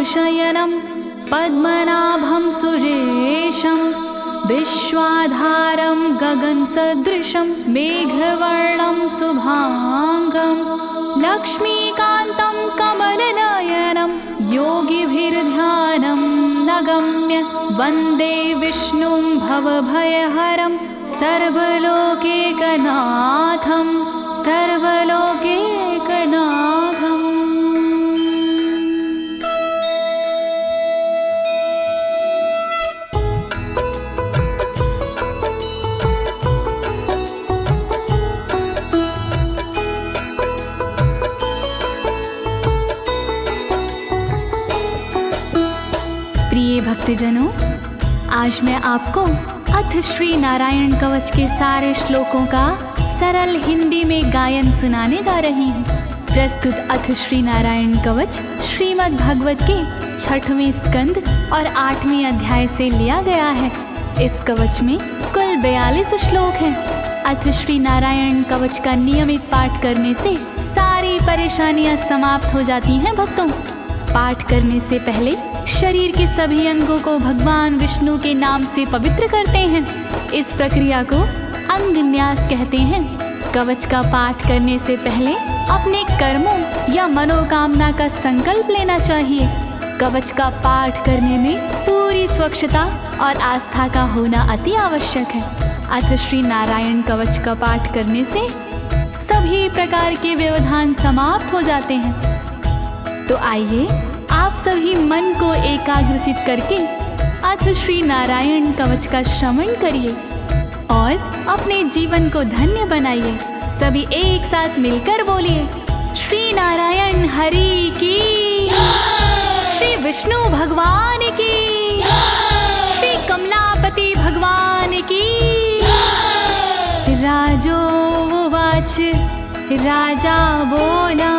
शयनं पद्मनाभं सुरेशं विश्वाधारं गगनसदृशं मेघवर्णं शुभांगं लक्ष्मीकान्तं कमलनयनं योगिभिर्ध्यानं नगम्य वन्दे विष्णुं भवभयहरं सर्वलोकैकनाथं सर्वलोकैकनाथम्। प्रिय भक्तजनों, आज मैं आपको अथ श्री नारायण कवच के सारे श्लोकों का सरल हिंदी में गायन सुनाने जा रही हूँ। प्रस्तुत अथ श्री नारायण कवच श्रीमद् भागवत के 6वें स्कंद और 8वें अध्याय से लिया गया है। इस कवच में कुल 42 श्लोक हैं। अथ श्री नारायण कवच का नियमित पाठ करने से सारी परेशानियां समाप्त हो जाती हैं। भक्तों, पाठ करने से पहले शरीर के सभी अंगों को भगवान विष्णु के नाम से पवित्र करते हैं। इस प्रक्रिया को अंग न्यास कहते हैं। कवच का पाठ करने से पहले अपने कर्मों या मनोकामना का संकल्प लेना चाहिए। कवच का पाठ करने में पूरी स्वच्छता और आस्था का होना अति आवश्यक है। अथ श्री नारायण कवच का पाठ करने से सभी प्रकार के व्यवधान समाप्त हो जाते हैं। तो आइए आप सभी मन को एकाग्रचित करके अथ श्री नारायण कवच का श्रवण करिए और अपने जीवन को धन्य बनाइए। सभी एक साथ मिलकर बोलिए, श्री नारायण हरि की, श्री विष्णु भगवान की, श्री कमलापति भगवान की। राजोवाच, राजा बोला,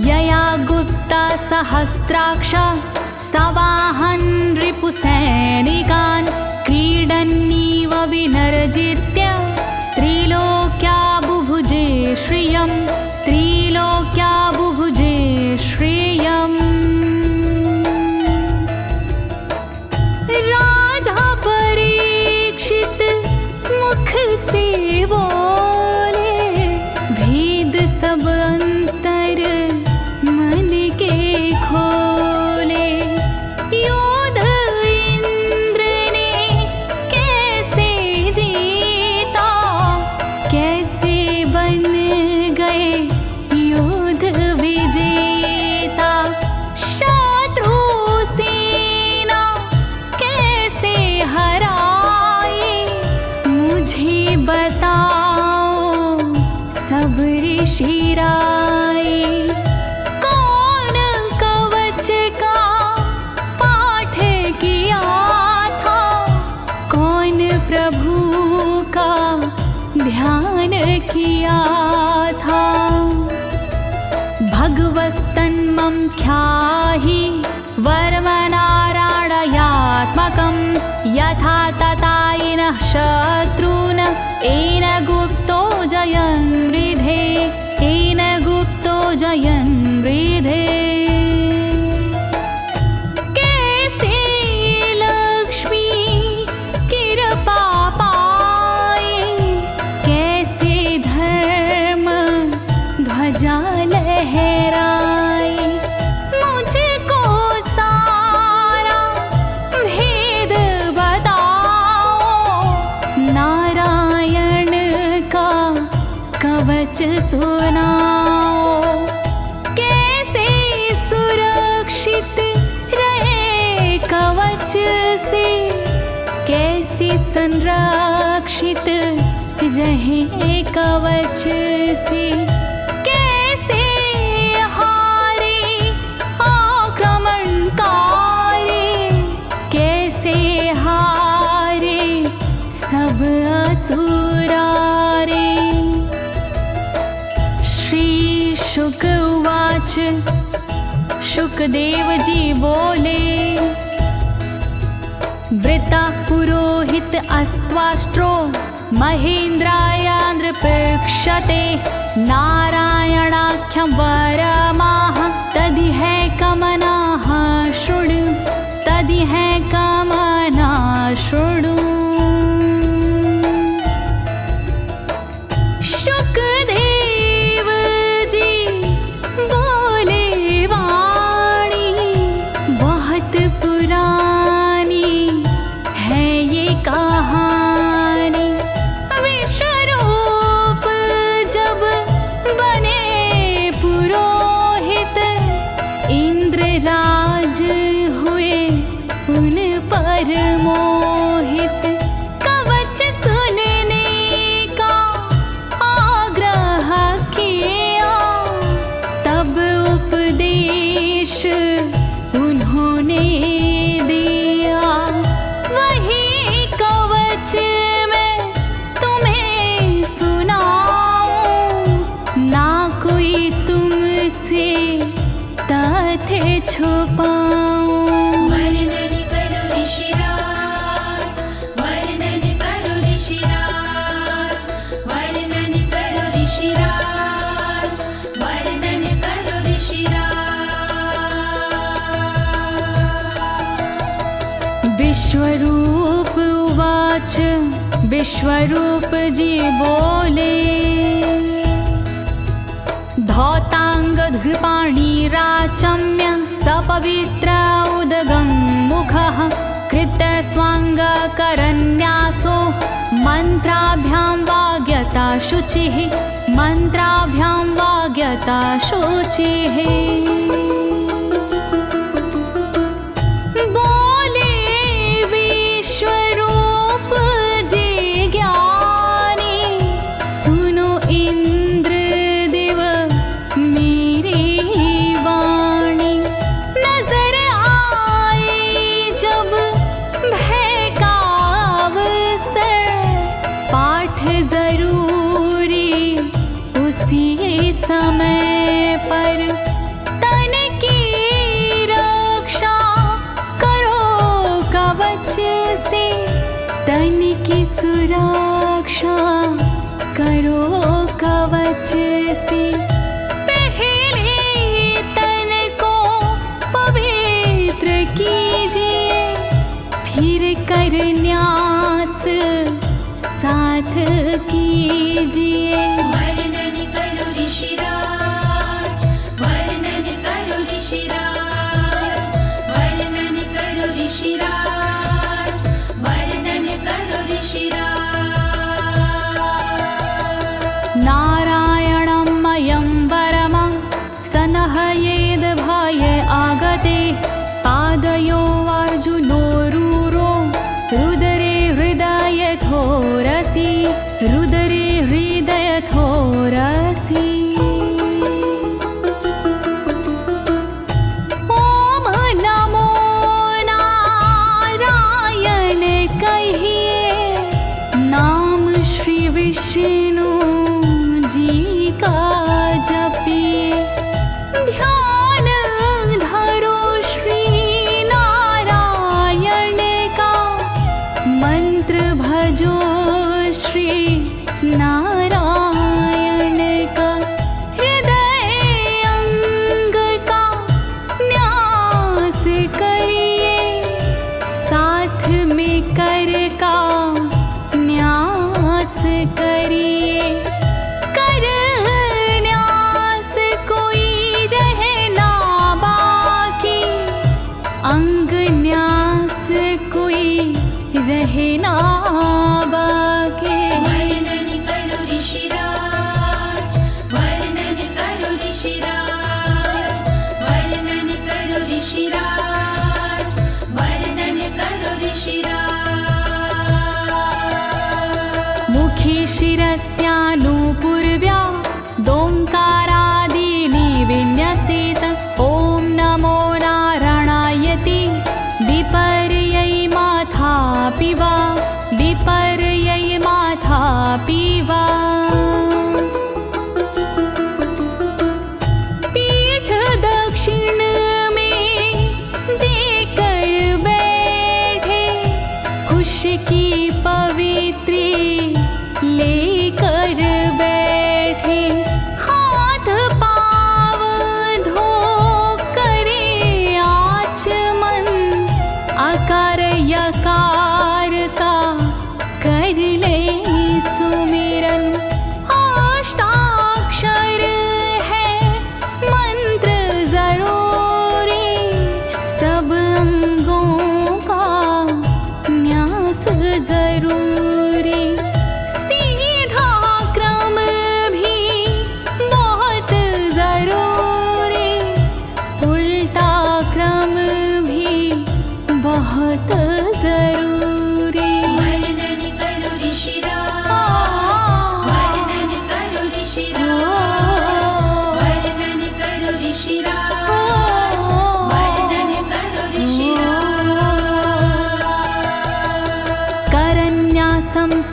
यया गुप्ता सहस्राक्ष सवाहन रिपुसैनिकान् क्रीडन्नीव विनर्जित्य त्रिलोक्या बुभुजे श्रियं, त्रिलोक्या बुभुजे श्रियम्। राजा परीक्षित मुख से बोले, भेद सब अंतर मन के खोले। योद्ध इंद्र ने कैसे जीता, कैसे बन गए योद्ध विजेता। शत्रु सेना कैसे हराए, मुझे बताओ सब ऋषि राय। कौन कवच का पाठ किया था, कौन प्रभु का ध्यान किया था। भगवस्तन्मं ख्याहि वर्मनारायणात्मकं यथा तथा येन शत्रून् येन गुप्तो जयन् मृधे, येन गुप्तो जयन् मृधे। कैसे लक्ष्मी कृपा पाए, कैसे धर्म ध्वजा लहराए। मुझको सारा भेद बताओ, नारायण का कवच सुनाओ। कैसे सुरक्षित रहे कवच से, कैसे संरक्षित रहे कवच से। कैसे हारे आक्रमणकारी, कैसे हारे सब असुरारे। श्री शुक उवाच, शुकदेव जी बोले, वृता पुरोहित अस्त्वाष्ट्रो महेन्द्राय नृपक्षते नारायणाख्यं वरमाह तदिह कमनाः शृणु तदिह कमना शृणु। शुकदेव जी बोले वाणी बहुत पुरानी है ये कहानी। विश्वरूप जब बने पुरोहित इंद्रराज हुए उन पर मोहित। कवच सुनने का आग्रह किया तब उपदेश उन्होंने दिया। वही कवच मैं तुम्हें सुनाऊं ना कोई तुमसे तथ्य छुपाऊं। वर्णन करो ऋषिराज, वर्णन करो ऋषिराज, वर्णन करो ऋषिराज, वर्णन करो ऋषिराज। विश्वरूप उवाच विश्वरूप जी बोले। धौताङ्गधृपाणिराचम्य सपवित्र उदगं मुखः कृतस्वाङ्गकरन्यासो मन्त्राभ्यां वाग्यता शुचिः मन्त्राभ्यां वाग्यता शुचिः। बोले विश्वरूप जी ज्ञानी सुनो इंद्रदेव मेरी वाणी। नजर आई जब भय का अवसर पाठ जरूरी उसी समय पर। तन की रक्षा करो कवच से तन की सुरक्षा करो कवच से। पहले तन को पवित्र कीजिए फिर कर न्यास साथ कीजिए। वर्णन करो ऋषिराज, वर्णन करो ऋषिराज, वर्णन करो ऋषिराज, वर्णन करो ऋषिराज। नारायणं मयं वरमं सनहयेद भय आगते। पादयो अर्जुनोरूरो रुदरे हृदयथोरसि रुदरे हृदयथोरसि। ओम नमो नारायण कहिए नाम श्री विष्णु जी का जपिए। ध्यान धरो श्री नारायण का मंत्र भजो श्री नारायण का। हृदय अंग का न्यास करिए साथ में कर का न्यास करिए। कर न्यास कोई रहना बाकी अंग न्यास कोई रहना बाकी। वर्णन करो ऋषिराज, वर्णन करो ऋषिराज, वर्णन करो ऋषिराज, वर्णन करो ऋषिराज। मुखी शिरस्यानुपूर्व्या दोङ्कारादीनि विन्यसेत। ॐ नमो नारायणेति विपर्यै माथापि वा विपर्यै माथापि वा। पीठ दक्षिण में देकर बैठे खुश की पवित्री लेकर बैठे।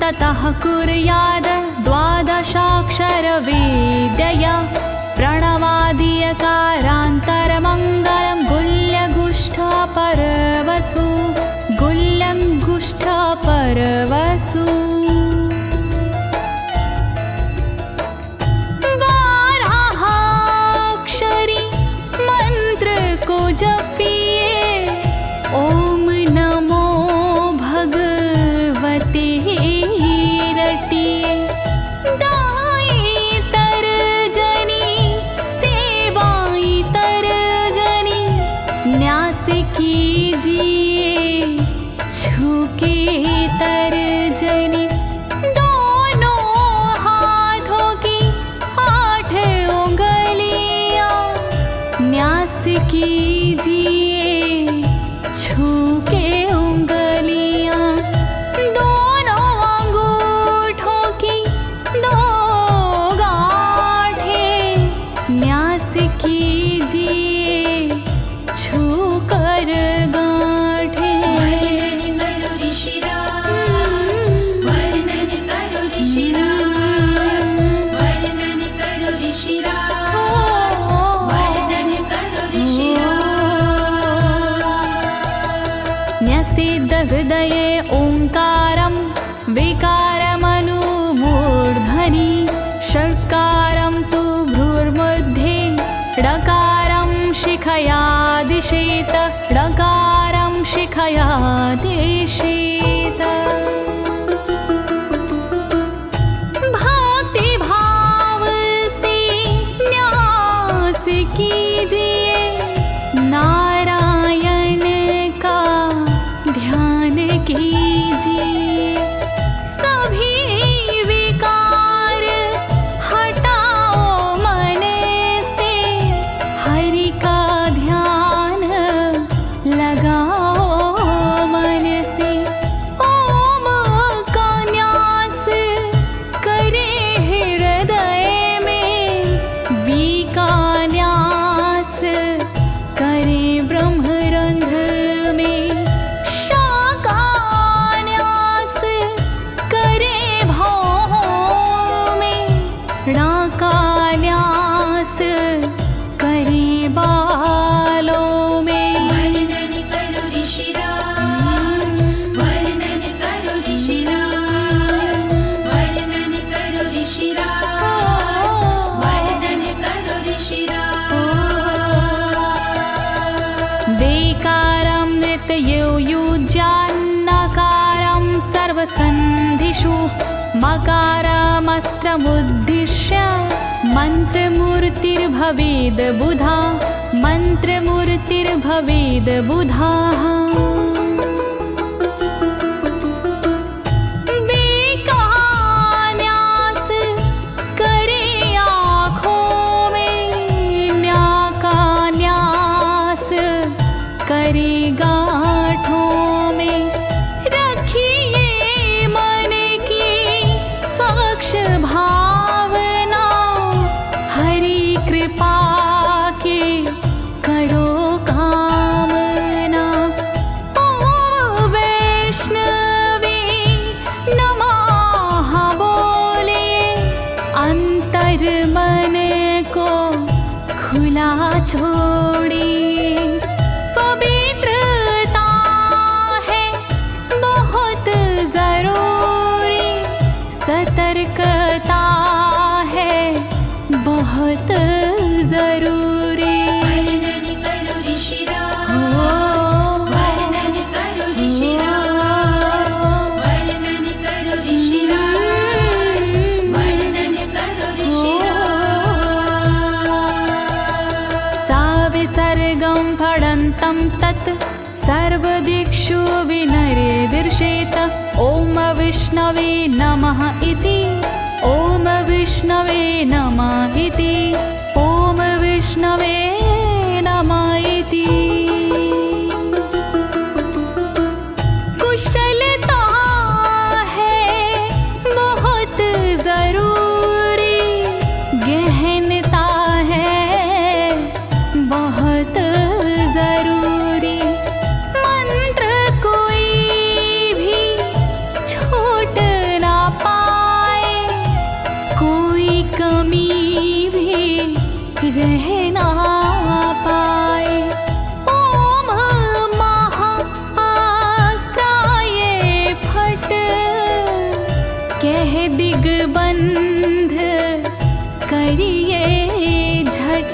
ततः कुर्याद द्वादशाक्षरविद्यया प्रणवादियकारान्तरमङ्गलं गुल्यगुष्ठपरवसु गुल्यगुष्ठपरवसु बारहाक्षरी मंत्र को जपिए ओम नमो भगवते रटिए दाई तरजनी सेवाई तरजनी न्यास कीजिए छूके तरजनी दोनों हाथों की 8 उंगलियां न्यास कीजिए छूके उंगलियां दोनों अंगूठों की 2 गांठें न्यास कीजिए छूकर गांठें। वर्णन करो ऋषिराज, वर्णन करो ऋषिराज, वर्णन करो ऋषिराज, वर्णन करो ऋषिराज। न्यसेद हृदये ओंकारं विकारमनुमूर्धनि षट्कारं तु भ्रूर्मध्ये ड़कारं शिखया दिशेत ड़कारं शिखया दिशेत। भक्ति भाव से न्यास कीजिए नारायण का ध्यान कीजिए सभी विकार हटाओ मन से हरि का ध्यान लगाओ मन से ओम का न्यास करे हृदय में वी का न्यास करे ब्रह्मरंध्र में शा का न्यास करे भौहों में णा का न्यास करे बालों में। वर्णन करो ऋषिराज, वर्णन करो ऋषिराज, वर्णन करो ऋषिराज, वर्णन करो ऋषिराज। देकारं नित्ययुज्यान्नकारं सर्वसन्धिषु मकारमस्त्रमुद्दिश्य मन्त्रमूर्तिर्भवेद् बुधा मन्त्रमूर्तिर्भवेद् बुधाः। न्यास करे आँखों में न्या का न्यास करे गांठों में रखिए मन की साक्ष भावना हरि कृपा के करो कामना। ओम वैष्णवे नमः बोले अंतर मन को खुला छोड़िए पवित्रता है बहुत जरूरी सतर्कता है बहुत जरूरी। वर्णन करो ऋषिराज, वर्णन करो ऋषिराज, वर्णन करो ऋषिराज, वर्णन करो ऋषिराज। सा विसर्गं फडन्तं तत् सर्वदिक्षु विनिर्दिशेत ओम विष्णवे नमः इति ओम विष्णवे नमः इति ओम विष्णवे नमः इति। कुशलता है बहुत जरूरी गहनता है बहुत जरूरी मंत्र कोई भी छोट ना कह ना पाए। ओम महाअस्त्राय फट, कह दिग्बंध करिए झट।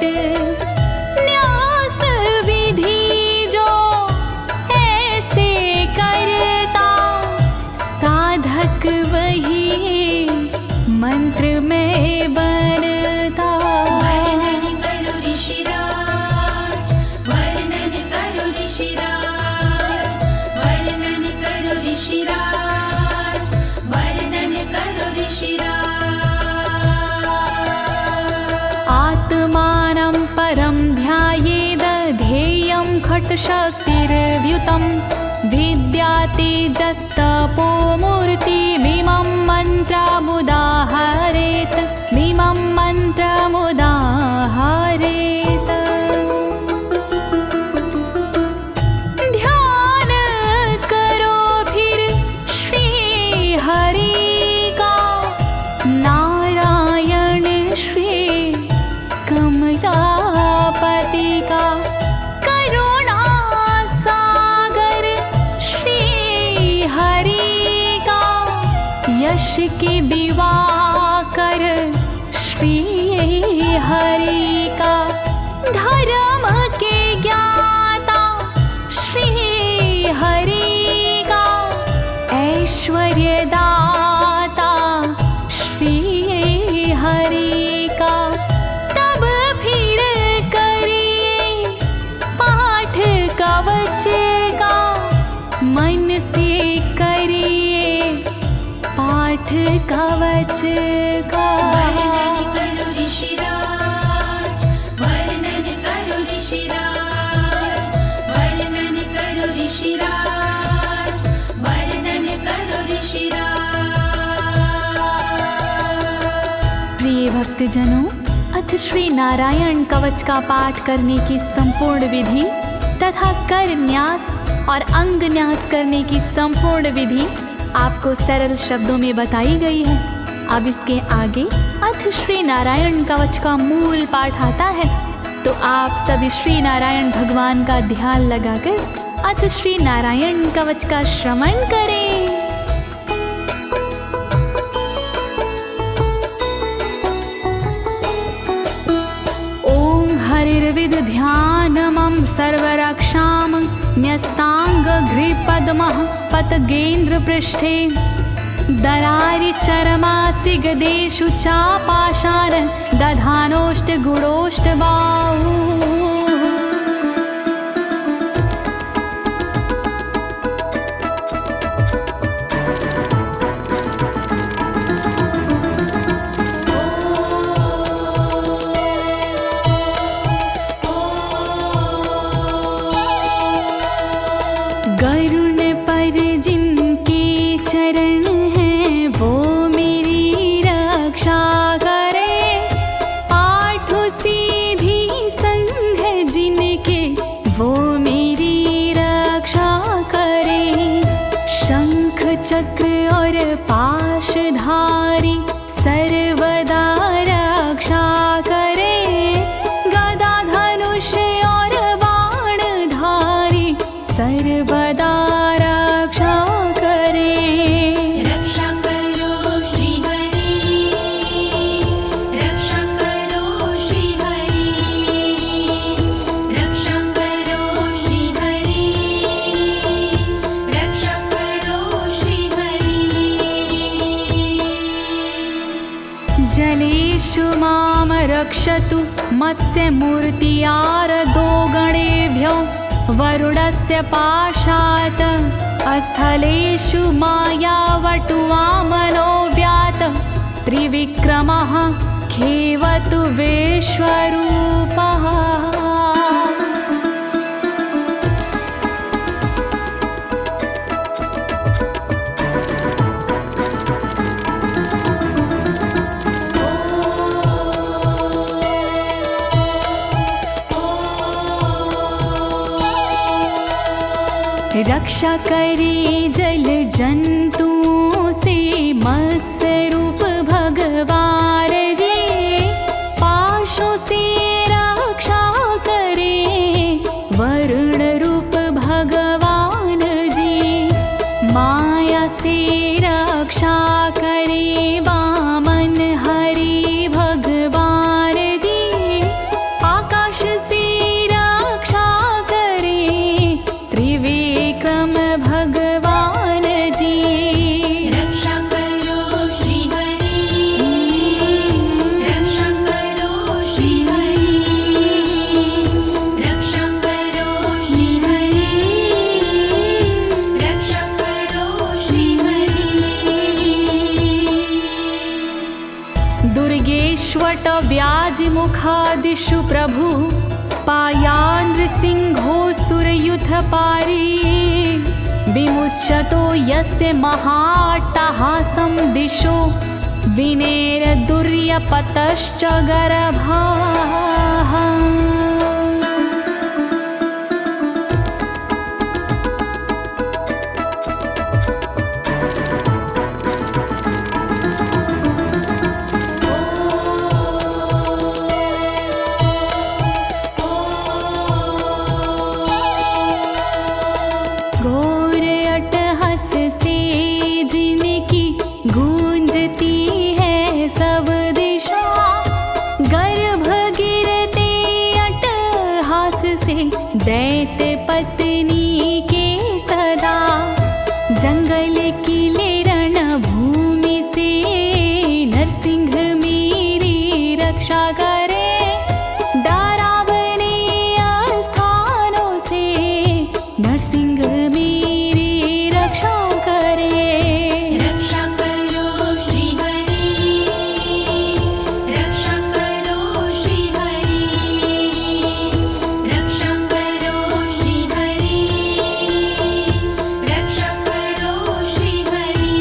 न्यास विधि जो ऐसे करता, साधक वही मंत्र में बनता। वर्णन करो ऋषिराज, वर्णन करो ऋषिराज, वर्णन करो ऋषिराज, वर्णन करो ऋषिराज। आत्मानं परं ध्यायेद ध्येयं खट्शक्तिर्व्युतं। विद्या तेजस्तपो मूर्तिमिमं मन्त्रमुदाहरेत्, मिमं मन्त्रमुदाहरेत्। ध्यान करो फिर श्री हरि का, नारायण श्री कमलापति का। करुणा सागर श्री हरि का, यश के दिवाकर श्री हरि का। धर्म के ज्ञाता श्री हरि का, ऐश्वर्य दाता श्री हरि का। तब फिर करिए पाठ कवच का, मन से करिए पाठ कवच का। वर्णन करो ऋषिराज, वर्णन करो ऋषिराज, वर्णन करो ऋषिराज, वर्णन करो ऋषिराज। प्रिय भक्तजनों, अथ श्री नारायण कवच का पाठ करने की संपूर्ण विधि तथा कर न्यास और अंग न्यास करने की संपूर्ण विधि आपको सरल शब्दों में बताई गई है। अब इसके आगे अथ श्री नारायण कवच का मूल पाठ आता है, तो आप सभी श्री नारायण भगवान का ध्यान लगाकर अथ श्री नारायण कवच का श्रवण करें। ओम हरिर्विद ध्यानमं सर्वरक्षां न्यस्तांगघ्रिपद्मः पतगेन्द्र पृष्ठे। दरारि चरमासि गदेषु चापाशान दधानोष्टगुणोष्टबाहु। गरुण पर जिनके चरण हैं वो मेरी रक्षा करे। आठ सीधी संग जिनके वो मेरी रक्षा करे। शंख चक्र और पाशधारी सर्वदा रक्षा करे। गदा धनुष और बाणधारी सर्वदा रक्षा करे। रक्षा करो श्री हरि, रक्षा करो श्री हरि, रक्षा करो श्री हरि, रक्षा करो श्री हरि। जलेषु मां रक्षतु मत्स्यमूर्तियारदो गणेभ्यो। वरुणस्य पाशात् स्थलेषु मायावटुवामनो व्यात। त्रिविक्रमः खेवतु विश्वरूपः। रक्षा करे जल जंतुओं से मत्स्य रूप भगवान जी। पाशों से दिशु प्रभु पायानृसिंहोऽसुरयुथपारी विमुच्यतो यस्य महाट्टहासं दिशो विनेरदुर्यपतश्च गर्भाः। दैत्य पत्नी के सदा जंगल किले रणभूमि से नरसिंह मेरी रक्षा करे। डरावने स्थानों से नरसिंह मेरी रक्षा करे। रक्षा करो श्री हरि, रक्षा करो श्री हरि, रक्षा करो श्री हरि, रक्षा करो श्री हरि।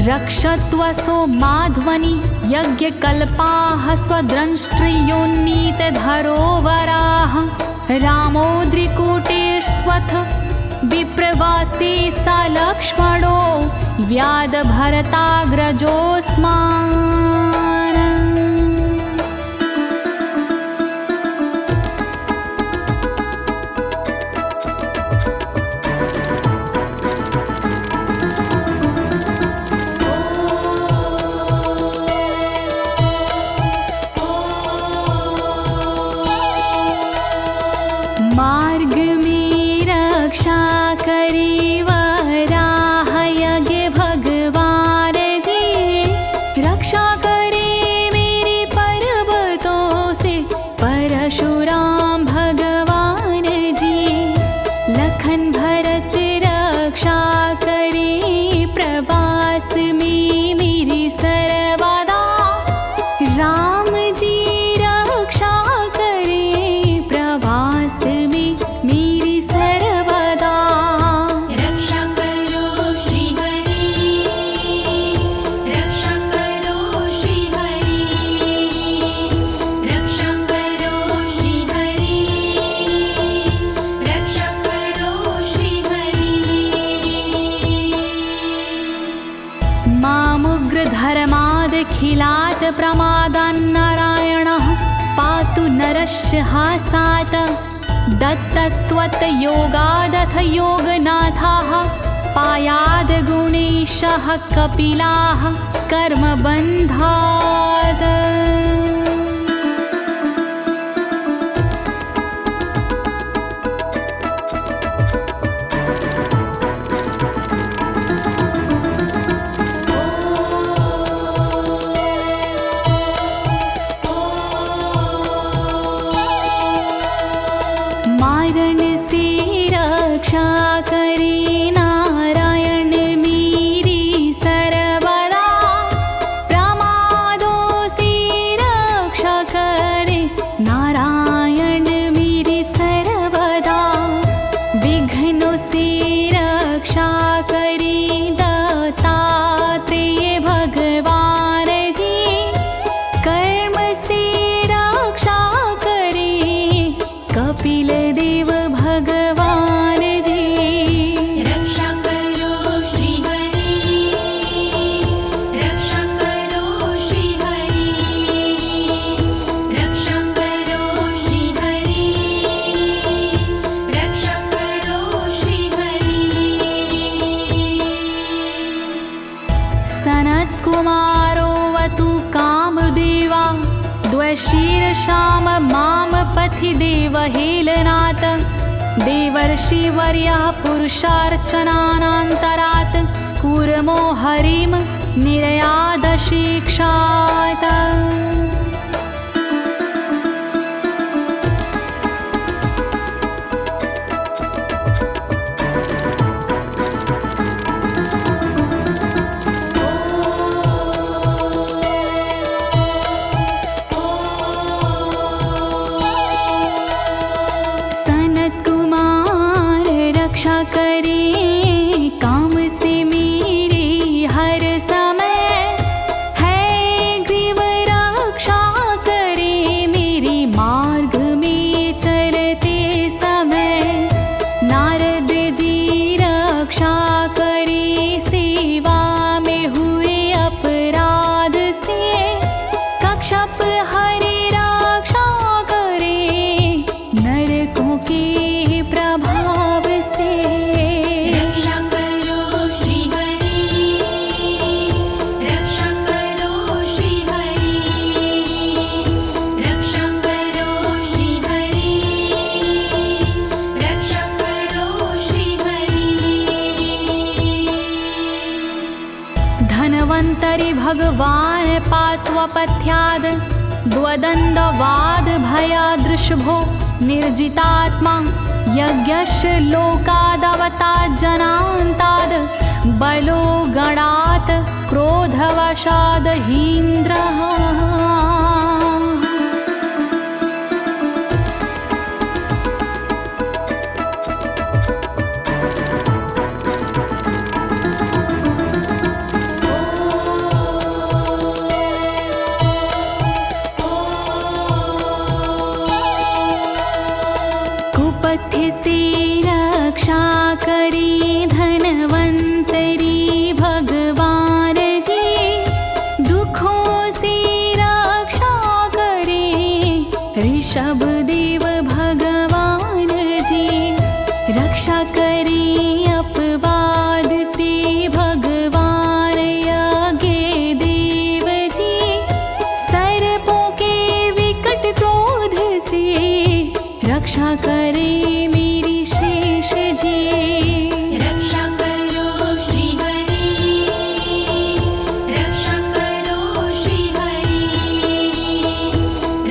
रक्षत्वसो माध्वनि यज्ञकल्पाः स्वद्रंष्ट्रियोन्नीतधरोवराः रामोद्रिकूटेष्वथ विप्रवासी स लक्ष्मणो व्याधभरताग्रजोऽस्मान्। मार्ग में रक्षा करी वराह यज्ञ भगवान जी, रक्षा करे मेरे पर्वतों से परशुराम भगवान जी। लखन भरत रक्षा करे प्रवास में मेरी सर्वदा, राम जी रक्षा करे प्रवास में मेरी सर्वदा। रक्षा करो श्री हरि, रक्षा करो श्री हरि, रक्षा करो श्री हरि, रक्षा करो श्री हरि। मामुग्रधर्मादखिलात् प्रमादान्नारायणः पातु नरस्य हासात्। दत्तस्त्वत्योगादथ योगनाथाः पायाद् गुणेशः कपिलाः कर्मबन्धात्। मारण से रक्षा करे नारायण मेरी सर्वदा, प्रमादों से रक्षा करे नारायण मेरी सर्वदा। विघ्नों से रक्षा करे दत्तात्रेय भगवान जी, कर्म से रक्षा करे कपिल देव भगवान जी। रक्षा करो श्री हरि, रक्षा करो श्री हरि, रक्षा करो श्री हरि, रक्षा करो श्री हरि। सनत्कुमारोऽवतु कामदेवा द्वशीर्षाम माम पथि देवहेलनात्। देवर्षिवर्यः पुरुषार्चनानन्तरात् कूर्मो हरिं निर्यादशिक्षात्। भगवान् पात्वपथ्याद् द्वदण्डवाद भयादृशभो निर्जितात्मा यज्ञस्य लोकादवतात् जनान्ताद् बलो गणात् क्रोधवशाद् हीन्द्रः। कुपथ्य से रक्षा करी धनवंतरी भगवान जी, दुखों से रक्षा करे ऋषभ देव भगवान जी। रक्षा करे अपवाद से भगवान यज्ञ देव जी, सर्पों के विकट क्रोध से रक्षा करे मेरी शेष जी। रक्षा करो श्री हरि, रक्षा करो श्री हरि,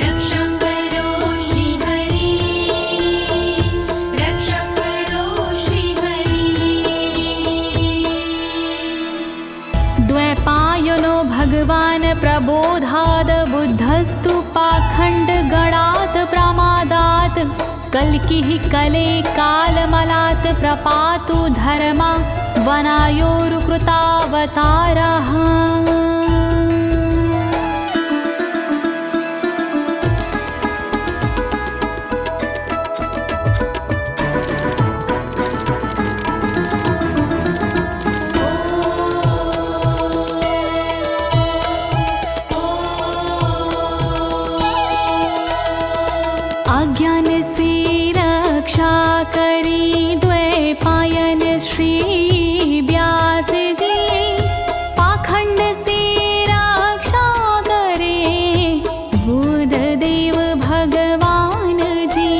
रक्षा करो श्री हरि, रक्षा करो श्री हरि। द्वैपायनो भगवान् प्रबोधाद् बुद्धस्तु पाखण्ड गणात् प्रमादात् कल्किः कले कालमलात् प्रपातु धर्मा वनायोरुकृतावतारः। अज्ञान से रक्षा करी द्वैपायन श्री व्यास जी, पाखंड से रक्षा करे बुध देव भगवान जी।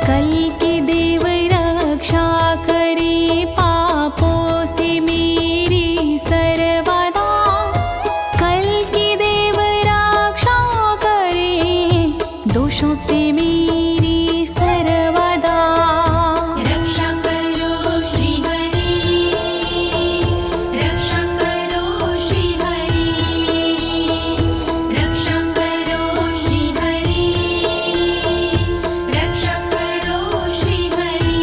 कल्कि देव रक्षा करी पापों से मेरी सर्वदा, कल्कि देव रक्षा करे दोषों से मेरी सर्वदा। रक्षा करो श्री हरि, रक्षा करो श्री हरि, रक्षा करो श्री हरि, रक्षा करो श्री हरि।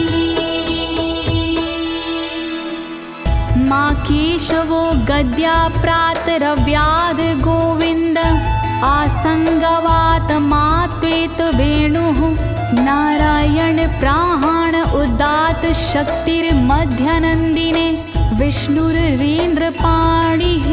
माँ केशवो गद्या प्रातरव्याद गोविन्द, आसंगवात मात्वेत वेणुः नारायण प्राण उदात शक्तिर्मध्यनन्दिने विष्णुरेन्द्रपाणिः।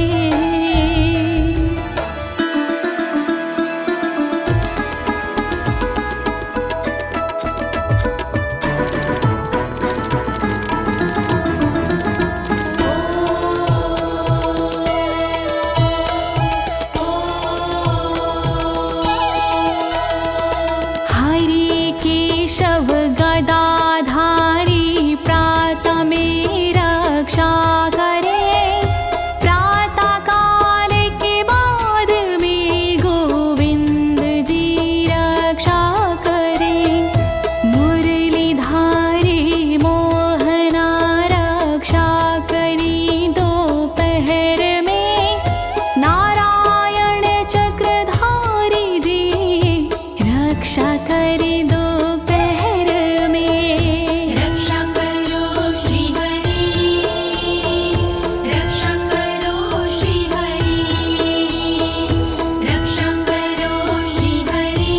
हरि केशव गदाधारी प्रातमे रक्षा करे, प्रातः काल के बाद में गोविंद जी रक्षा करे। मुरलीधारी मोहना रक्षा करी दोपहर में, नारायण चक्रधारी जी रक्षा करे दोपहर में। रक्षा करो श्री हरि, रक्षा करो श्री हरि, रक्षा करो श्री हरि,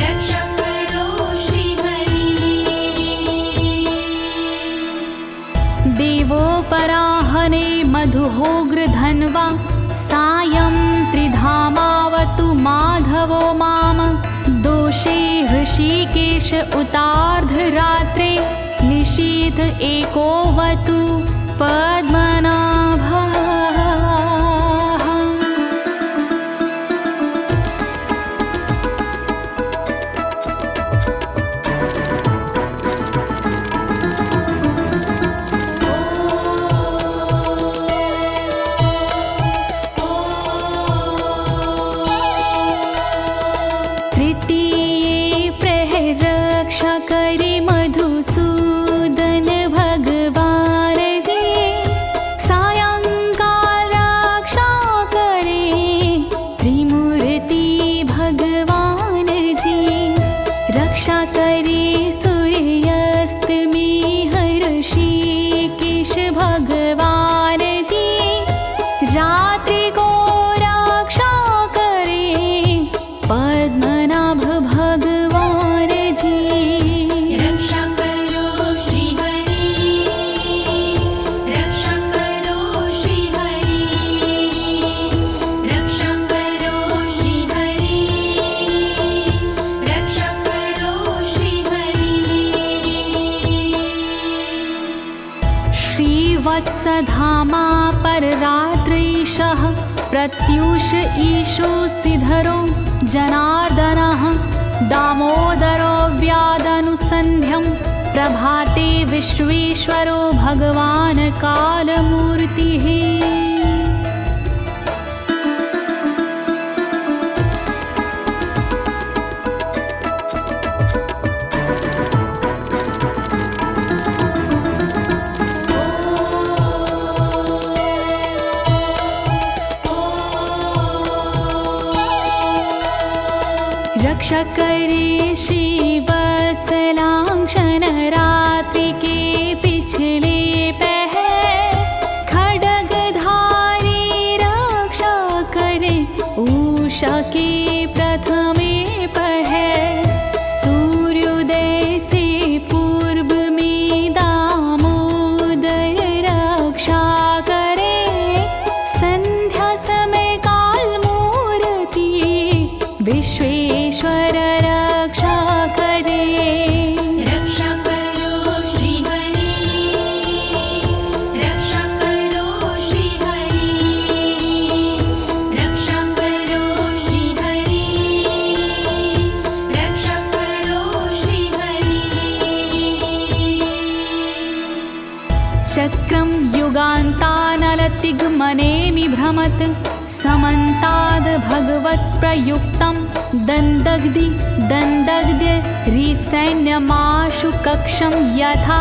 रक्षा करो श्री हरि। देवोपराहने मधुहोग्र धन्वा, सायं त्रिधामावतु माधवो माम। दोषे ऋषिकेश उतार्धरात्रे, निशीथ एकोवतु पद्मनाभः। धामा पर रात्रीशः प्रत्यूष ईशो सिधरो जनार्दनः दामोदरो व्यादनुसन्ध्यं प्रभाते विश्वेश्वरो भगवान् कालमूर्तिः। रक्षा करे श्रीवत्सलांक्षण रात्रि के पिछले पहर खड्गधारी रक्षा करे उषा के प्रथमे पहर सूर्योदय से पूर्व में दामोदर रक्षा करे संध्या समय काल मूर्ति विश्वेश्वर रक्षा करे। रक्षा करो श्री हरि, रक्षा करो श्री हरि, रक्षा करो श्री हरि, रक्षा करो श्री हरि। चक्रं युगान्तानलतिग्मनेमि भ्रमत् समन्ताद् भगवत्प्रयुक्तं दन्दग्ध्य रिसैन्यमाशु कक्षं यथा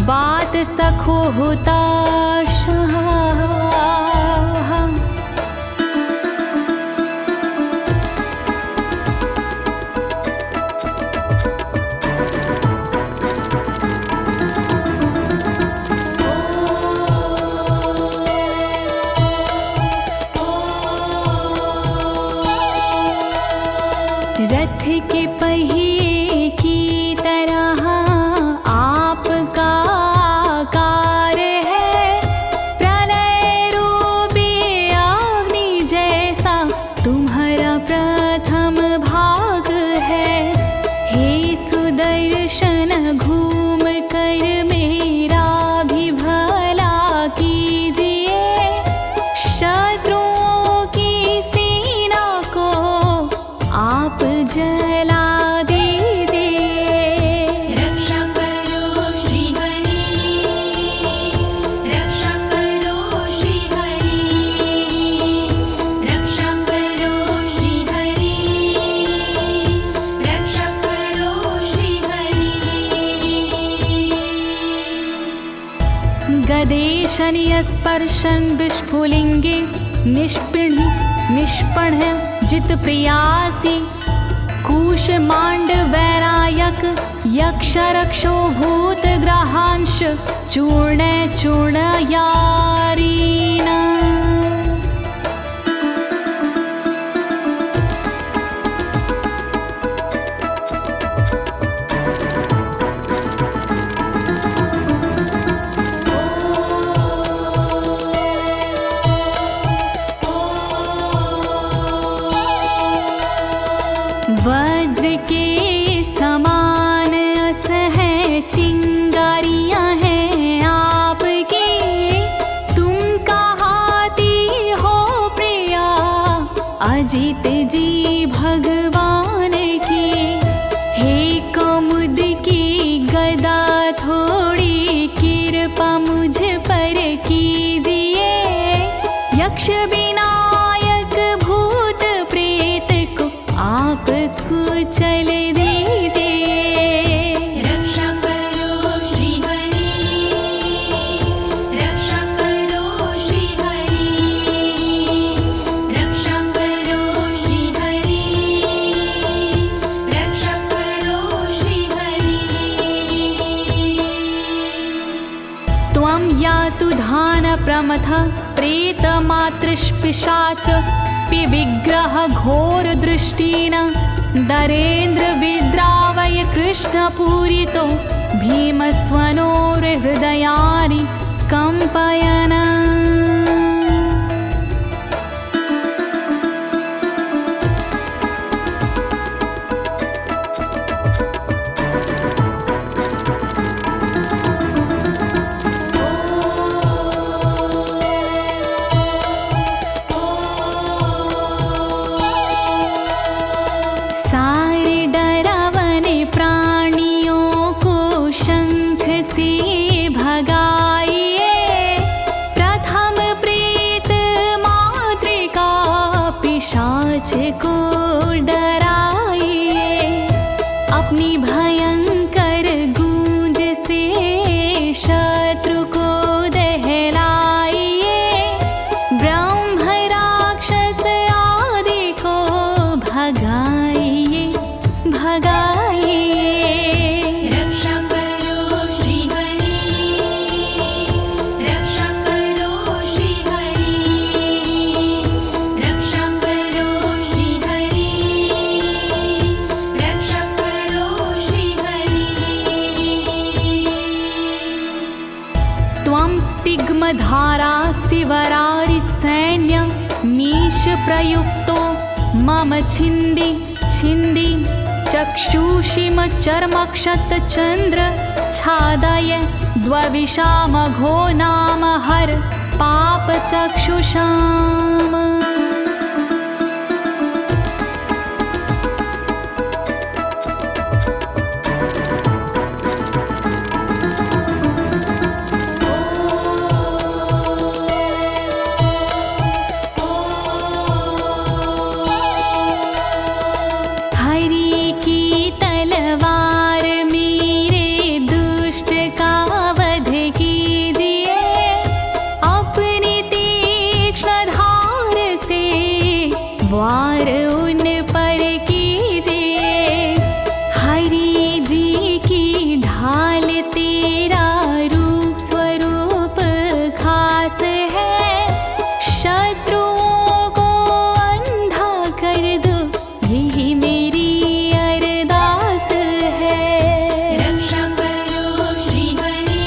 वातसखो हुताशः। रथ के पहिए की तरह आपका आकार है, प्रलय रूपी अग्नि जैसा तुम्हारा प्रथम भाग है। हे सुदर्शन घूम कर मेरा भी भला कीजिए, शत्रुओं की सेना को आप जला दीजिए। रक्षा करो श्री हरि, रक्षा करो श्री हरि, रक्षा करो श्री हरि, रक्षा करो श्री हरि। गदेशनियस्पर्शन विस्फुलिंगे निष्पण जित प्रियासी कूशमांड वैरायक यक्ष रक्षो भूत ग्रहांश चूर्ण चूर्णयारीना। वज्र के समान असह चिंगारियां हैं आपकी, तुम कहाती हो प्रिया अजित जी भगवान की। हे कमुद की गदा थोड़ी कृपा मुझ पर कीजिए, यक्ष विनायक भूत प्रेत को आप कुचल दीजिए। रक्षा करो श्री हरि, रक्षा करो श्री हरि, रक्षा करो श्री हरि, रक्षा करो श्री हरि। त्वं यातु धान प्रमथ प्रेतमातृष्पिशाच विग्रह घोर दृष्टिन दरेन्द्र विद्रावय कृष्णपूरितो भीमस्वनोर्हृदयानि कंपयन्। भगाइए भगाइए। रक्षा करो श्री हरि, रक्षा करो श्री हरि, रक्षा करो श्री हरि, रक्षा करो श्री हरि। त्वं तिग्मधारा शिवरारि सैन्य मीश प्रयुक्तो मम छिन्दी छिन्दी चक्षुषीम चर्मक्षतचन्द्र छादय द्वविषामघो नाम हर पापचक्षुषाम्। वार उन पर कीजिए, हरि जी की ढाल तेरा रूप स्वरूप खास है, शत्रुओं को अंधा कर दो यही मेरी अरदास है। रक्षा करो श्री हरि,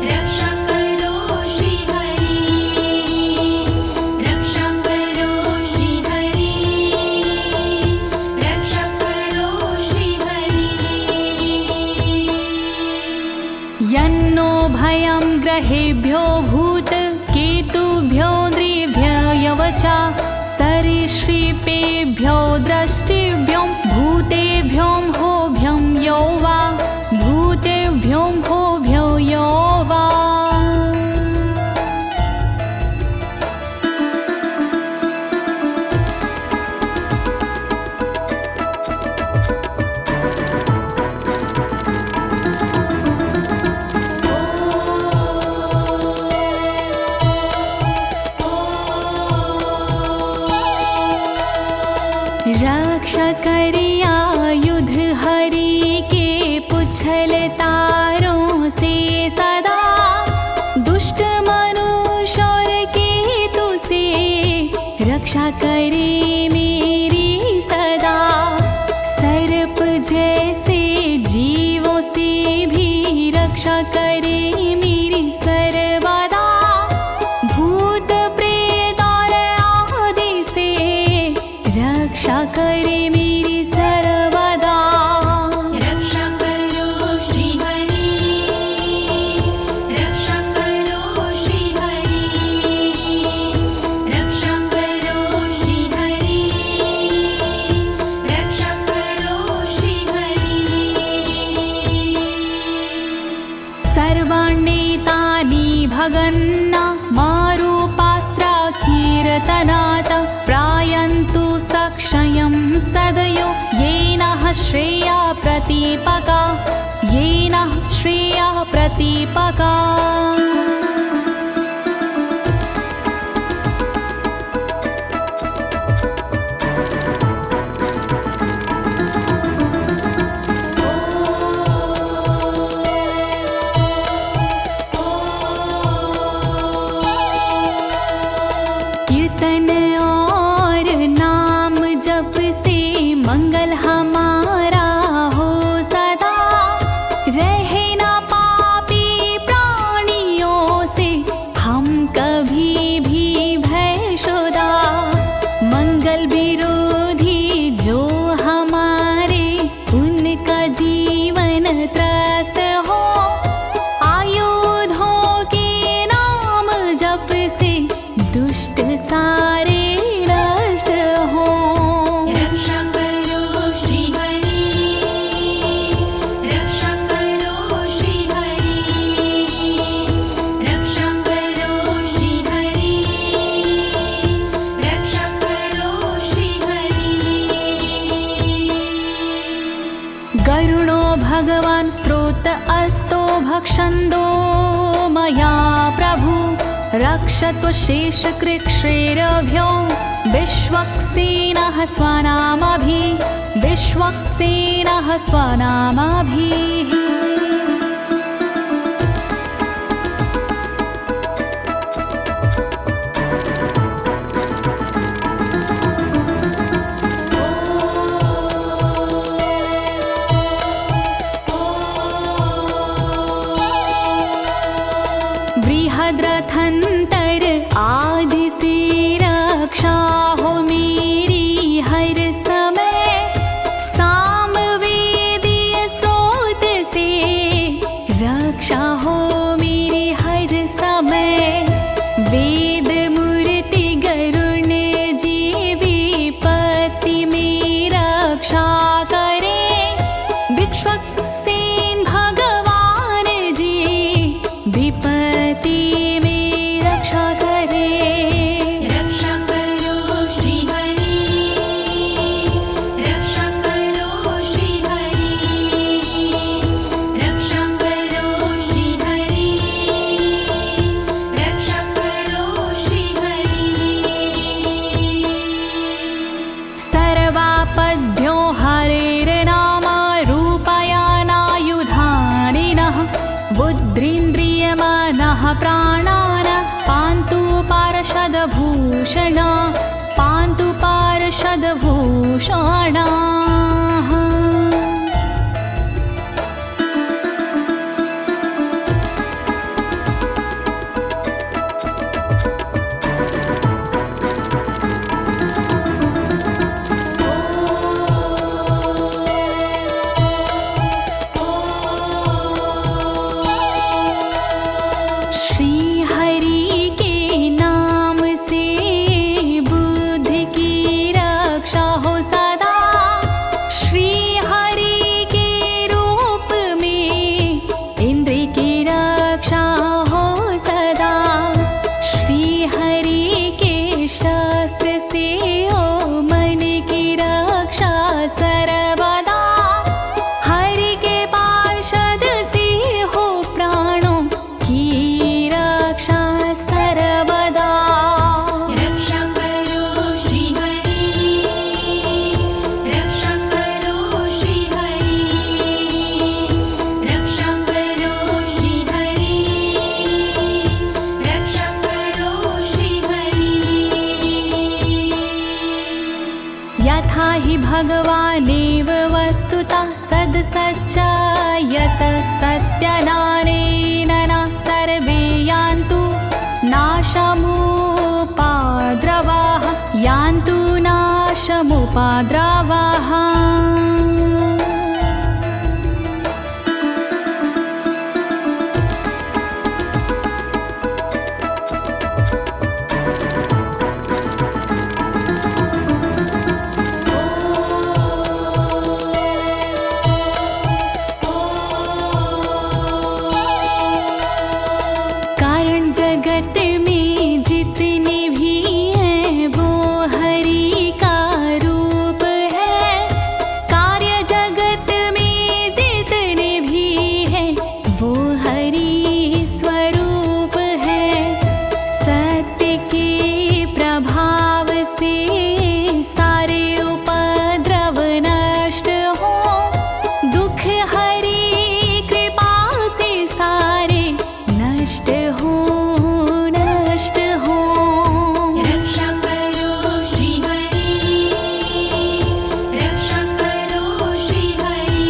रक्षा करो श्री हरि, रक्षा करो श्री हरि, रक्षा करो श्री हरि। यन्नो भयं ग्रहेभ्यो भूत केतुभ्यो नृभ्ययवचा सरीसृपेभ्यो दृष्टिभ्यो भूतेभ्यो होभ्यं यो वा भूतेभ्यो होभ्यो यो वा। रक्षा करिया युद्ध हरि के पुछल तारों से सदा, दुष्ट मनुष्य और केतु से रक्षा करे मेरी सदा। सर्प जैसे जीवों से भी रक्षा करे मेरी सर्वदा, भूत प्रेत और आदि से रक्षा करे मेरी सर्वदा। रक्षा करो श्री हरि, रक्षा करो श्री हरि, रक्षा करो श्री हरि, रक्षा करो श्री हरि। सर्वाण्येतानि भगन्ना मारूपास्त्रा कीर्तनात् प्रायन्तु सक्षयं सदयो येन श्रेया प्रतीपका, येन श्रेया प्रतीपका। कीर्तन और नाम जप से मंगल हमारा हो सदा, रहे ना पापी प्राणियों से हम कभी भी भयशुदा। मंगल विरोधी जो हमारे उनका जीवन त्रस्त हो, आयुधों के नाम जप से दुष्ट सारे नष्ट हो। रक्षा करो श्री हरि, रक्षा करो श्री हरि, रक्षा करो श्री हरि, रक्षा करो श्री हरि। गरुणो भगवान् स्तोत्र अस्तो भक्षन्दो मया प्रभु, रक्षत्व शेषकृच्छ्रेरभ्यो विश्वक्सेनः स्वनामभिः बृहद्रथंतर आदि से रक्षा हो मेरी हर समय, सामवेदीय स्रोत से रक्षा हो मेरी हर समय। वेद मूर्ति गरुण जी विपत्ति में रक्षा करे, विश्वक्सेन भगवान जी विपत्ति में रक्षा करे। रक्षा करो श्री हरि, रक्षा करो श्री हरि, रक्षा करो श्री हरि, रक्षा करो श्री हरि। सर्वापद्भ्यो हरेर्नाम रूपयानायुधानिनः, बुद्धिन्द्रियमनः प्राणान् पान्तु पार्षदभूषण, पान्तु पार्षदभूषणाः। श्री हरि के नाम से बुद्धि की रक्षा हो सदा, श्री हरि के रूप में इंद्रिय की रक्षा हो सदा, श्री हरि के शस्त्र से हो मन की रक्षा सर्वदा, हरि के पार्षद से हो प्राणों की रक्षा सर्वदा। रक्षा करो श्री हरि, रक्षा करो श्री हरि, रक्षा करो श्री हरि, रक्षा करो श्री हरि। यथा हि भगवानेव वस्तुतः सद्सच्चायतः सत्यनानेन न सर्वे यान्तु नाशमुपाद्रवाः, यान्तु नाशमुपाद्रवाः। कारण जगत में जितने भी हैं वो हरि का रूप है, कार्य जगत में जितने भी हैं वो हरि स्वरूप है। सत्य के प्रभाव से सारे उपद्रव नष्ट हो, दुख हरि कृपा से सारे नष्ट हो, नष्ट हो। रक्षा करो श्री हरि, रक्षा करो श्री हरि,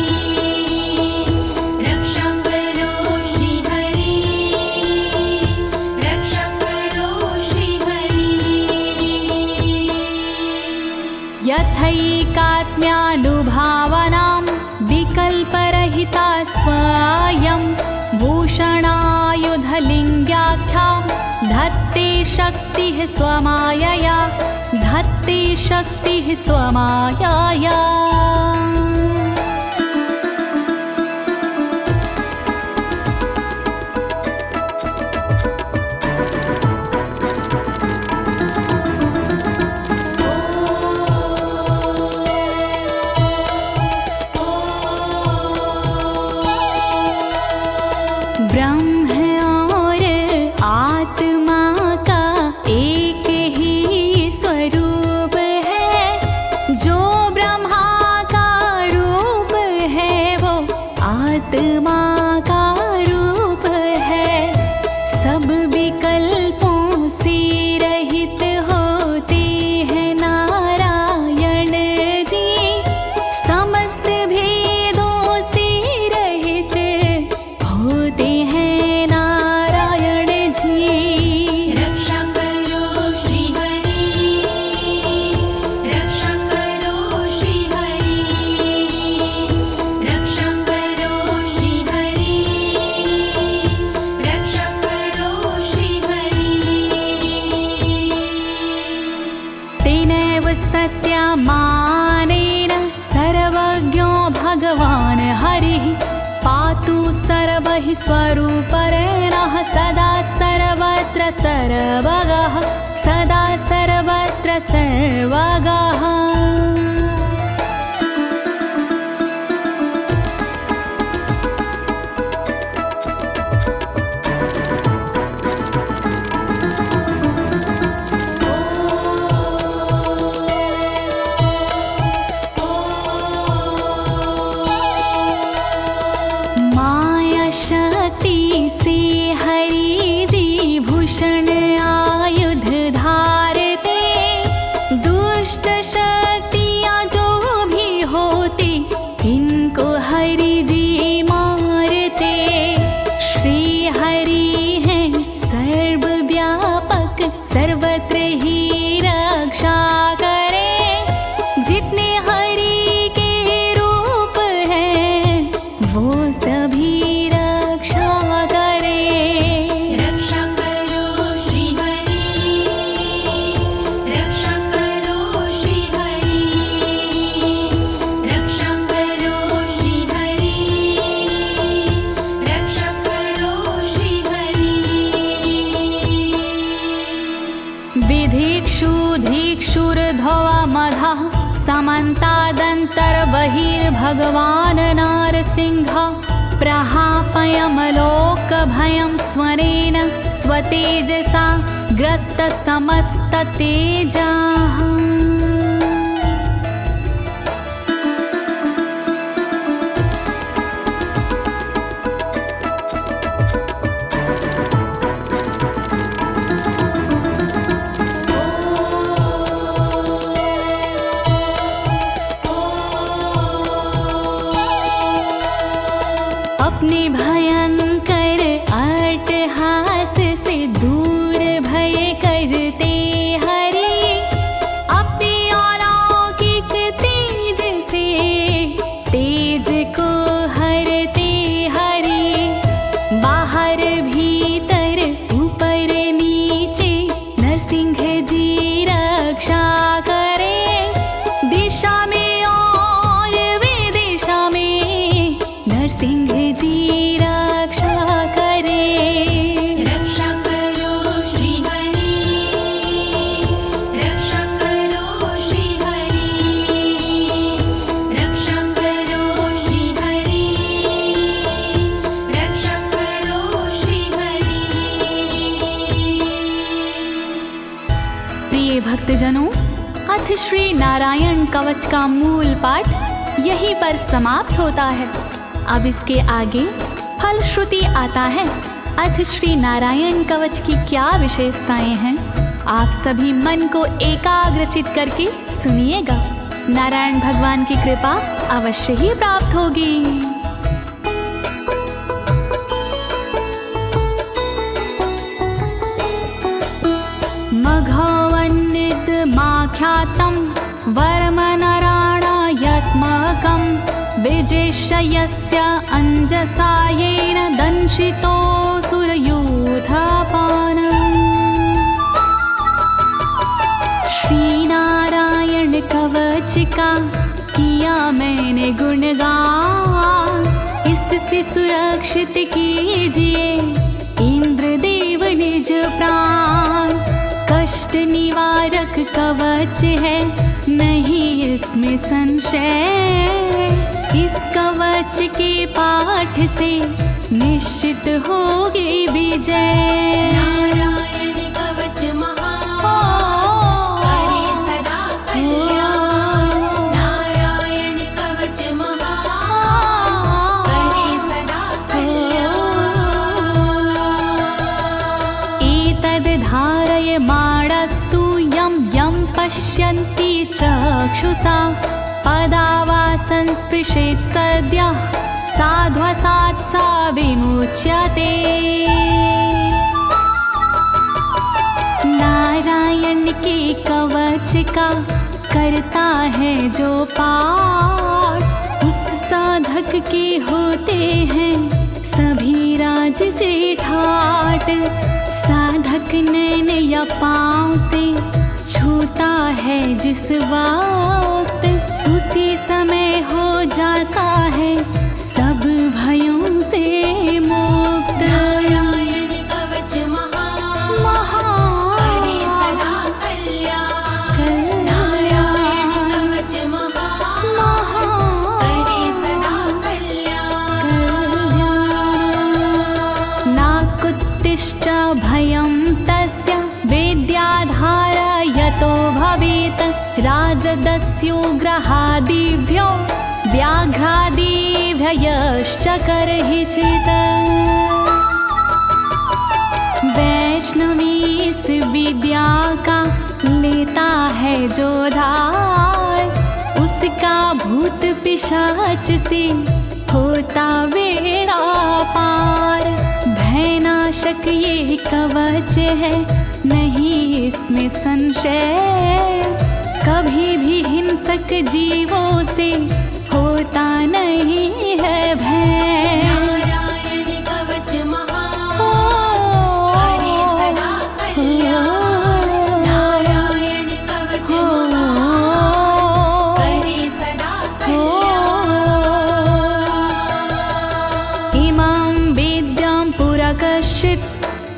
रक्षा करो श्री हरि, रक्षा करो श्री हरि। यथैकात्म्यानुभावनां विकल्परहिता स्वयं भूषणायुधलिङ्ग्याख्या, धत्ते शक्तिः स्वमायया, धत्ते शक्तिः स्वमायया। ब्रह्म और आत्मा का एक ही स्वरूप मानेन सर्वज्ञो भगवान् हरिः पातु सर्वैः स्वरूपेण सदा सर्वत्र सर्वगः सदा सर्वत्र सर्वगः। समन्तादन्तर्बहिर्भगवान् नारसिंहः प्रहापयमलोकभयं स्वरेण स्वतेजसा ग्रस्तसमस्ततेजाः। अपने भयंकर अट्टहास से दूर भय करते हरि अपने अलौकिक तेज से तेज को हरते हरि बाहर भीतर ऊपर नीचे नरसिंह जी रक्षा करे दिशा में और विदिशा में नरसिंह जी रक्षा करे। रक्षा करो श्री हरि रक्षा करो श्री हरि रक्षा करो श्री हरि रक्षा करो श्री हरि। प्रिय भक्तजनों, अथ श्री नारायण कवच का मूल पाठ यहीं पर समाप्त होता है। अब इसके आगे फलश्रुति आता है। अथ श्री नारायण कवच की क्या विशेषताएं हैं, आप सभी मन को एकाग्रचित करके सुनिएगा। नारायण भगवान की कृपा अवश्य ही प्राप्त होगी। मघवन्नित माख्यातं वर्मनराणायत्मकं विजेशयस्य अंजसायेन दंशितोऽसुरयूथपानम्। श्री नारायण कवच का किया मैंने गुणगान, इससे सुरक्षित कीजिए इंद्रदेव निज प्राण। कष्ट निवारक कवच है नहीं इसमें संशय, इस कवच के पाठ से निश्चित होगी विजय। नारायण कवच महान करे सदा कल्याण नारायण कवच महान करे सदा कल्याण। एतद् धारय माणस्तु यं यं पश्यन्ति चक्षुषा पदावा संस्पृशेत् सद्यः साध्वसात् सा विमुच्यते। नारायण के कवच का करता है जो पाठ, उस साधक के होते हैं सभी राज से ठाट। साधक नैन या पाँव से छूता है जिस बार उसी समय हो जाता है सब भयों से मुक्त। नारायण कवच महान करे सदा कल्याण। नारायण कवच महान करे सदा कल्याण। नाकुत्तिश्च भयं तस्य वेद्याधारयतो भवेत् राजदस्युग्रहादिभ्यो व्याघ्रादिभ्यश्च करहिचित्। वैष्णवी इस विद्या का लेता है जो धार, उसका भूत पिशाच से होता बेड़ा पार। भयनाशक ये कवच है नहीं इसमें संशय, कभी भी हिंसक जीवों से होता नहीं है भय। नारायण कवच महान करे सदा कल्याण। नारायण कवच महान करे सदा कल्याण। इमां वेद्यां पुरा कश्चित्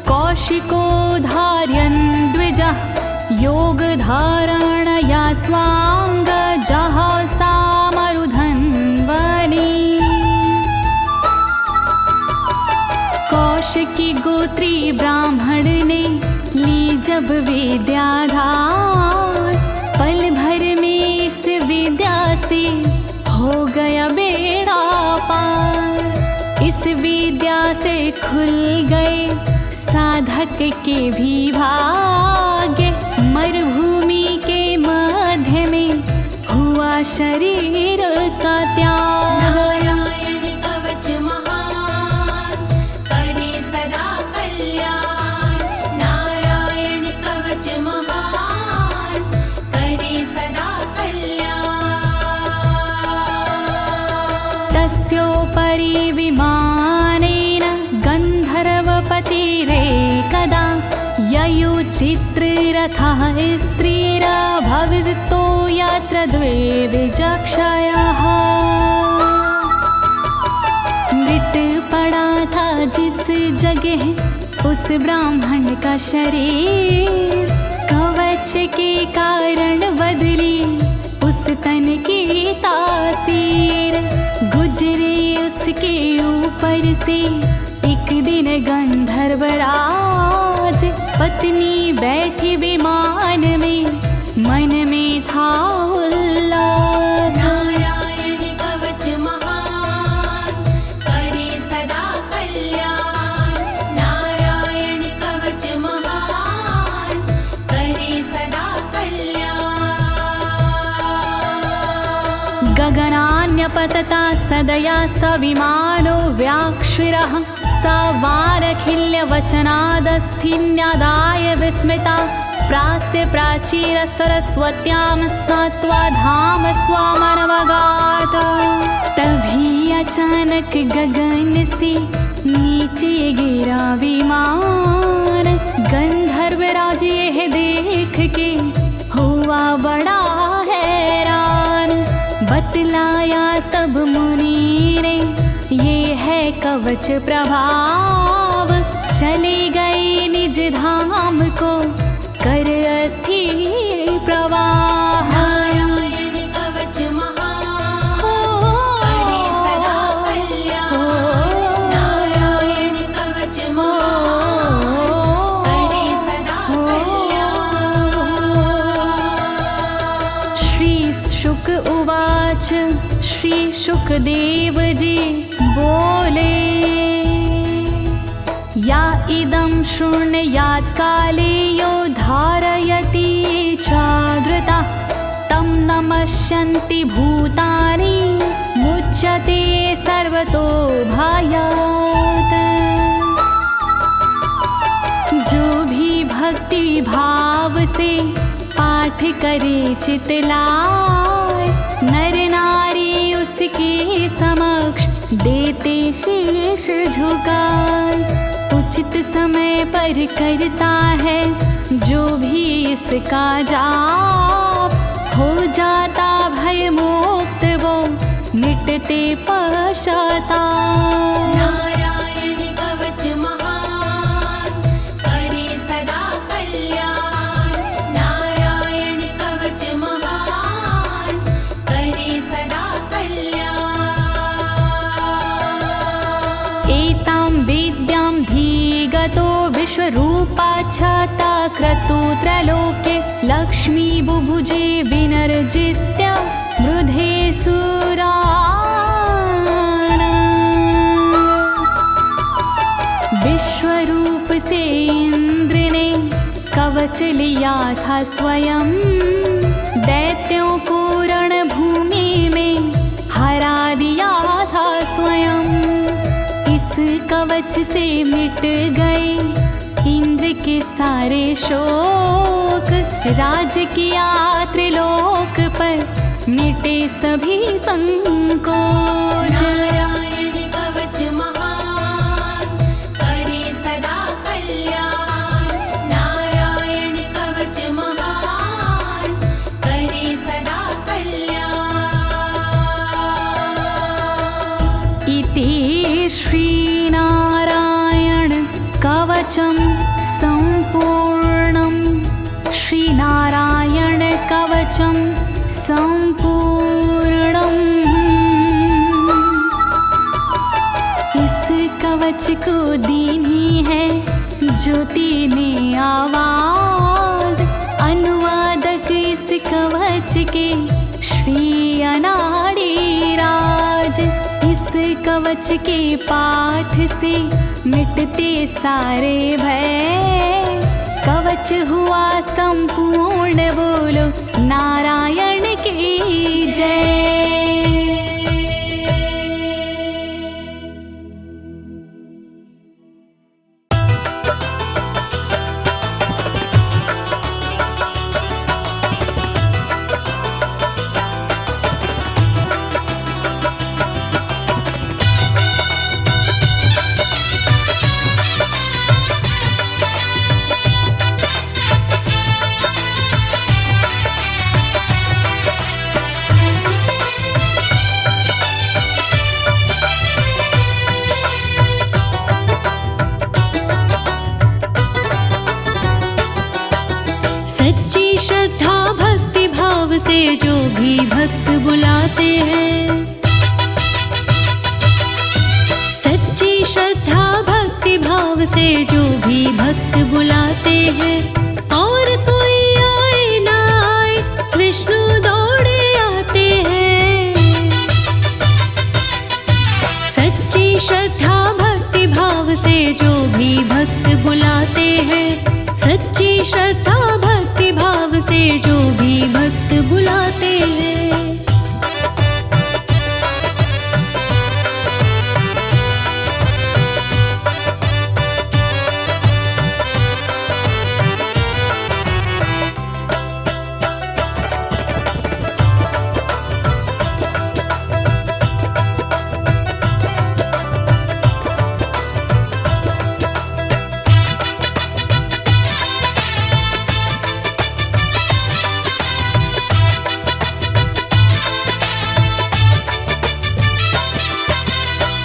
कौशिको धारयन् द्विजः, योगधारणया स्वाङ्गजः सामरुधन्वने। कौशिकी गोत्री ब्राह्मण ने ली जब विद्याधार, पल भर में इस विद्या से हो गया बेड़ा पार। इस विद्या से खुल गए साधक के भी भाग्य, मरुभूमि के मध्य में हुआ शरीर का त्याग। नारायण कवच महान करे सदा कल्याण। नारायण कवच महान करे सदा कल्याण। तस्योपरि विमानेन गन्धर्वपतिरेकदा, ययुचित्ररथः स्त्रीरभवितो यत्र द्वे विचक्षयः। मृत पड़ा था जिस जगह उस ब्राह्मण का शरीर, कवच के कारण बदली उस तन की तासीर। गुजरे उसके ऊपर से एक दिन गंधर्वराज, पत्नी बैठी विमान में मन में था उल्लास। नारायण कवच महान करे सदा कल्याण। नारायण कवच महान करे सदा कल्याण। गगनान्यपतता सदया स विमानो व्याक्षिरः, स वालखिल्यवचनादस्थिन्यादाय विस्मिता, प्रास्य प्राचीर सरस्वत्यां स्नात्वा धाम स्वामनवगात। तभी अचानक गगन से नीचे गिरा विमान, गंधर्वराज यह देख के हुआ बड़ा हैरान। बतलाया तब मुनि ने ये है कवच प्रभाव, चले गए निज धाम को कर अस्थिर प्रवाह। नारायण कवच महान करे सदा कल्याण। नारायण कवच महान करे सदा कल्याण। श्री शुक उवाच, श्री शुकदेव जी बोले, या इदं शृणुयात् काले यो धारयति चादृता, तं नमस्यन्ति भूतानि मुच्यते सर्वतो भयात्। जो भी भक्ति भाव से पाठ करे चितलाय, नर नारी उसके समक्ष देते शीश झुकाए। उचित समय पर करता है जो भी इसका जाप, हो जाता भय मोक्ष विश्वरूपा छाता क्रतुत्रलोके लक्ष्मी बुभुजे विनर्जित्य मृधे सुराना। विश्वरूप से इंद्र ने कवच लिया था स्वयं, दैत्यों को रणभूमि में हरा दिया था स्वयं। इस कवच से मिट गए इंद्र के सारे शोक, राज किया त्रिलोक पर मिटे सभी संकोच। नारायण कवच महान करे सदा कल्याण, नारायण कवच महान करे सदा कल्याण। इति श्रीनारायण कवचं सम्पूर्णं, श्रीनारायण कवचं सम्पूर्णम्। इस कवच को दीनी है ज्योति ने आवाज, अनुवादक इस कवच के श्री अनाड़ी राज। इस कवच के पाठ से मिटते सारे भय, कवच हुआ संपूर्ण, बोलो नारायण की जय। सच्ची श्रद्धा भक्ति भाव से जो भी भक्त बुलाते हैं, सच्ची श्रद्धा भक्ति भाव से जो भी भक्त बुलाते हैं, और कोई आए ना आए विष्णु दौड़े आते हैं। सच्ची श्रद्धा भक्ति भाव से जो भी भक्त बुलाते हैं, सच्ची श्रद्धा भक्ति भाव से जो भी भक्त बुलाते हैं।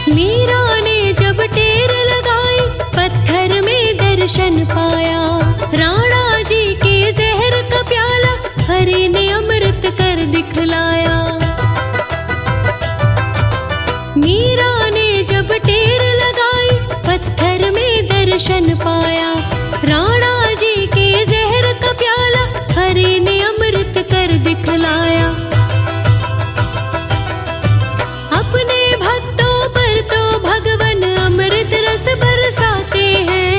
मीरा ने जब टेर लगाई पत्थर में दर्शन पाया, राणा जी के जहर का प्याला हरि ने अमृत कर दिखलाया। मीरा ने जब टेर लगाई पत्थर में दर्शन पाया, राणा जी के जहर का प्याला हरि ने अमृत कर दिखलाया। अपने भक्तों पर तो भगवान अमृत रस बरसाते हैं,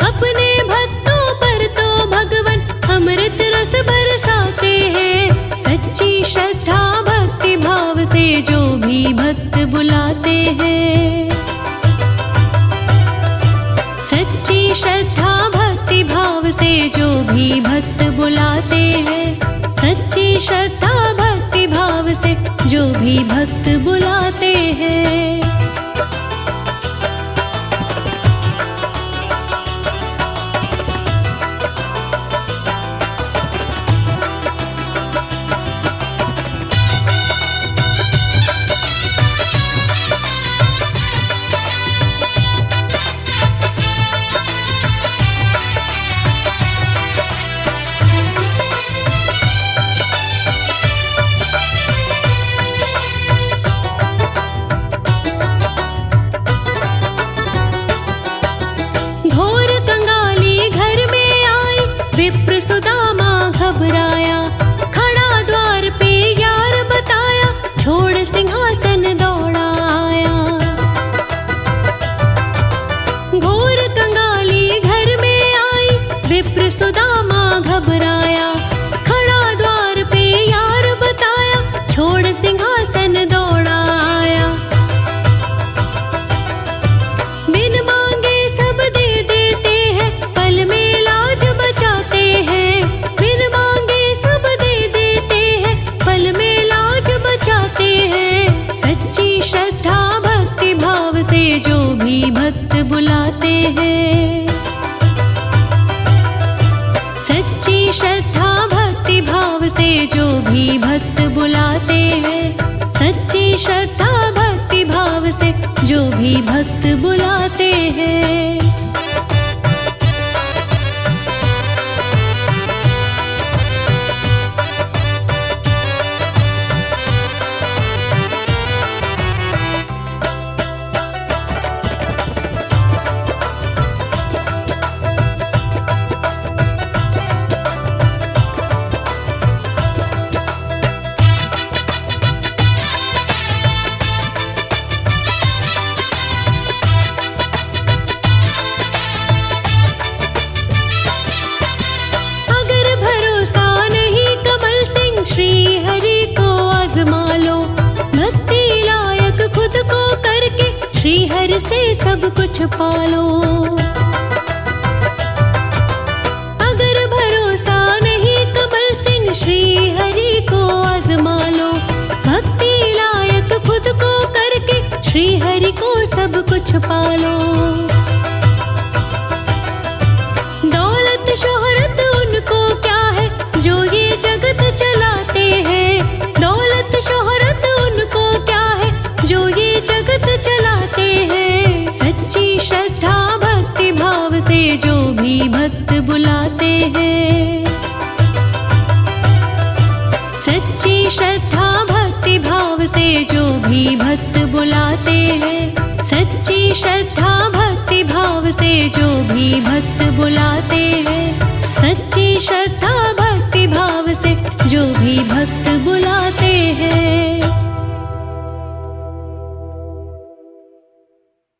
अपने भक्तों पर तो भगवान अमृत रस बरसाते हैं। सच्ची श्रद्धा भक्ति भाव से जो भी भक्त बुलाते हैं, सच्ची श्रद्धा भक्ति भाव से जो भी भक्त बुलाते हैं, सच्ची श्रद्धा भक्ति भाव से जो भी भक्त बुलाते हैं। श्रद्धा भक्ति भाव से जो भी भक्त बुलाते हैं। श्री हरि से सब कुछ पालो। अगर भरोसा नहीं कमल सिंह श्री हरि को आजमा लो। भक्ति लायक खुद को करके श्री हरि को सब कुछ पालो। दौलत शोहरत उनको क्या है जो ये जगत चलाते हैं। दौलत शोहरत उनको क्या है जो ये जगत चलाते हैं। सच्ची श्रद्धा भक्ति भाव से जो भी भक्त बुलाते हैं। सच्ची श्रद्धा भक्ति भाव से जो भी भक्त बुलाते हैं। सच्ची श्रद्धा भक्ति भाव से जो भी भक्त बुलाते हैं। सच्ची श्रद्धा